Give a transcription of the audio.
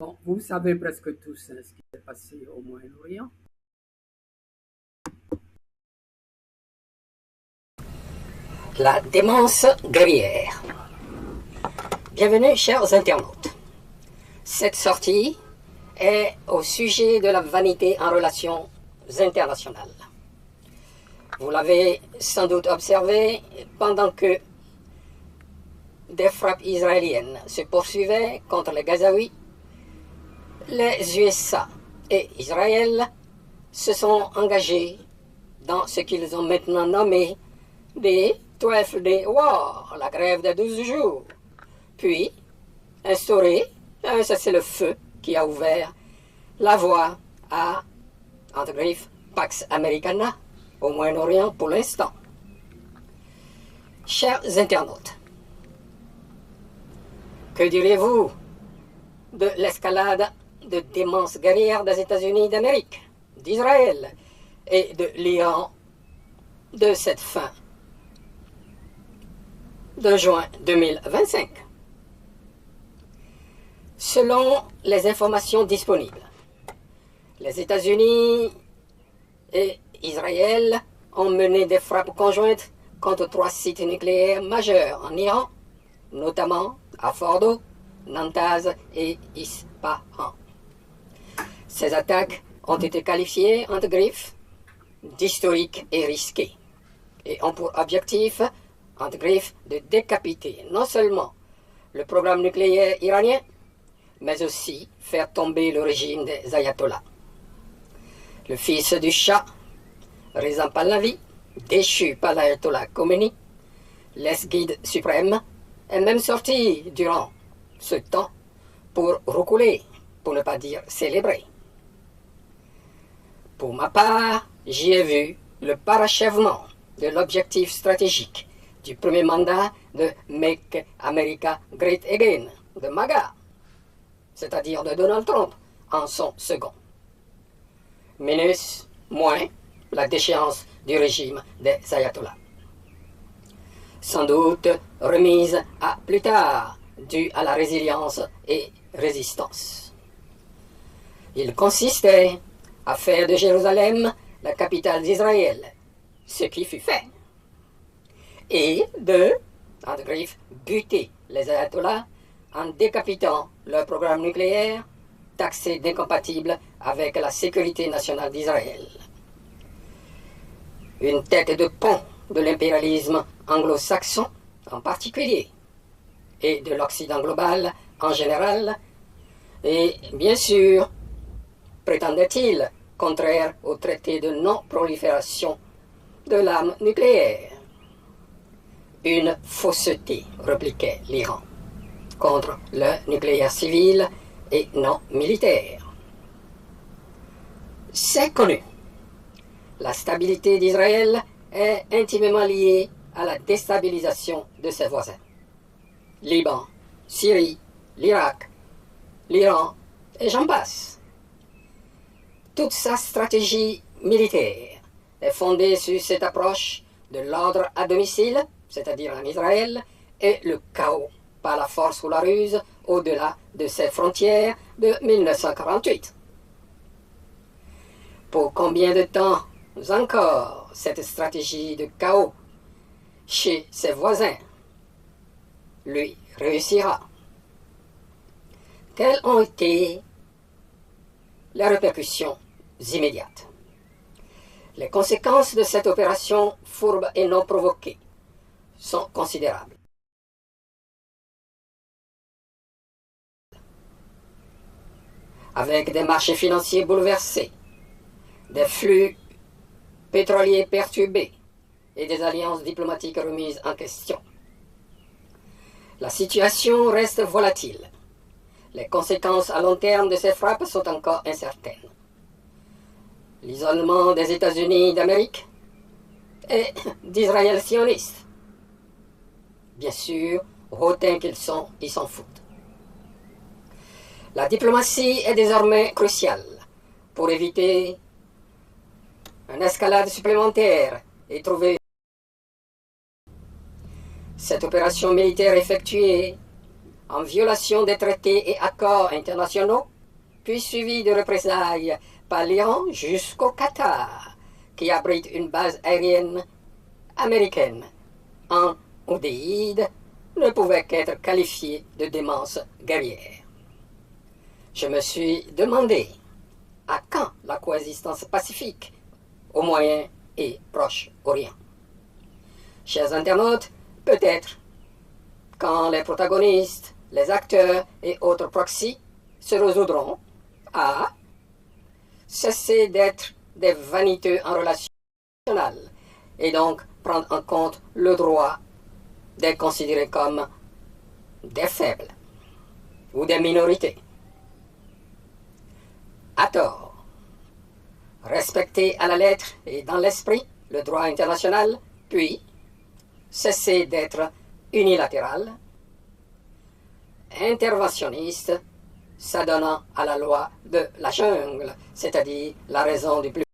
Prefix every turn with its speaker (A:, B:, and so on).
A: Bon, vous savez presque tous ce qui s'est passé au Moyen-Orient.
B: La démence guerrière. Bienvenue, chers internautes. Cette sortie est au sujet de la vanité en relations internationales. Vous l'avez sans doute observé pendant que des frappes israéliennes se poursuivaient contre les Gazaouis. Les USA et Israël se sont engagés dans ce qu'ils ont maintenant nommé des 12 Day War, la grève de 12 jours, puis instauré un cessez-le-feu qui a ouvert la voie à, entre griffes, Pax Americana au Moyen-Orient pour l'instant. Chers internautes, que direz-vous de l'escalade de démence guerrière des États-Unis d'Amérique, d'Israël et de l'Iran de cette fin de juin 2025? Selon les informations disponibles, les États-Unis et Israël ont mené des frappes conjointes contre 3 sites nucléaires majeurs en Iran, notamment à Fordo, Natanz et Ispahan. Ces attaques ont été qualifiées, entre griffes, d'historiques et risquées, et ont pour objectif, entre griffes, de décapiter non seulement le programme nucléaire iranien, mais aussi faire tomber le régime des ayatollahs. Le fils du Shah, Reza Pahlavi, déchu par l'ayatollah Khomeini, l'ex-guide suprême, est même sorti durant ce temps pour roucouler, pour ne pas dire célébrer. Pour ma part, j'y ai vu le parachèvement de l'objectif stratégique du premier mandat de Make America Great Again, de MAGA, c'est-à-dire de Donald Trump, en son second. Minus, moins, la déchéance du régime des ayatollahs. Sans doute remise à plus tard, due à la résilience et résistance. Il consistait à faire de Jérusalem la capitale d'Israël, ce qui fut fait, et de, entre griffes, buter les ayatollahs en décapitant leur programme nucléaire, taxé d'incompatible avec la sécurité nationale d'Israël. Une tête de pont de l'impérialisme anglo-saxon en particulier, et de l'Occident global en général, et bien sûr, prétendait-il, contraire au traité de non-prolifération de l'arme nucléaire. Une fausseté, répliquait l'Iran, contre le nucléaire civil et non militaire. C'est connu. La stabilité d'Israël est intimement liée à la déstabilisation de ses voisins. Liban, Syrie, l'Irak, l'Iran, et j'en passe. Toute sa stratégie militaire est fondée sur cette approche de l'ordre à domicile, c'est-à-dire en Israël, et le chaos par la force ou la ruse au-delà de ses frontières de 1948. Pour combien de temps encore cette stratégie de chaos chez ses voisins lui réussira? Quelles ont été les répercussions immédiates? Les conséquences de cette opération fourbe et non provoquée sont considérables. Avec des marchés financiers bouleversés, des flux pétroliers perturbés et des alliances diplomatiques remises en question. La situation reste volatile. Les conséquences à long terme de ces frappes sont encore incertaines. L'isolement des États-Unis d'Amérique et d'Israël sioniste. Bien sûr, hautains qu'ils sont, ils s'en foutent. La diplomatie est désormais cruciale pour éviter une escalade supplémentaire et trouver. Cette opération militaire effectuée en violation des traités et accords internationaux puis suivi de représailles par l'Iran jusqu'au Qatar, qui abrite une base aérienne américaine en Oudéide, ne pouvait qu'être qualifié de démence guerrière. Je me suis demandé à quand la coexistence pacifique au Moyen et Proche-Orient. Chers internautes, peut-être quand les protagonistes, les acteurs et autres proxys se résoudront à cesser d'être des vaniteux en relation nationale et donc prendre en compte le droit d'être considérés comme des faibles ou des minorités. À tort, respecter à la lettre et dans l'esprit le droit international, puis cesser d'être unilatéral, interventionniste, s'adonnant à la loi de la jungle, c'est-à-dire la raison du plus